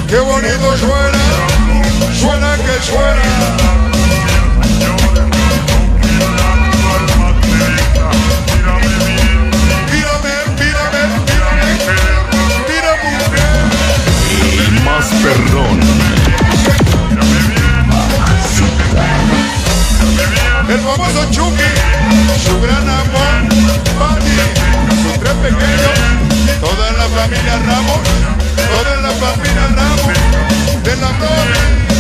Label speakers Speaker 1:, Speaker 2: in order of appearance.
Speaker 1: Qué bonito suena, suena que suena.
Speaker 2: Perdón.
Speaker 1: El famoso Chucky, su gran amor, Pati, sus tres pequeños, toda la familia Ramos, toda la familia Ramos, de la torre.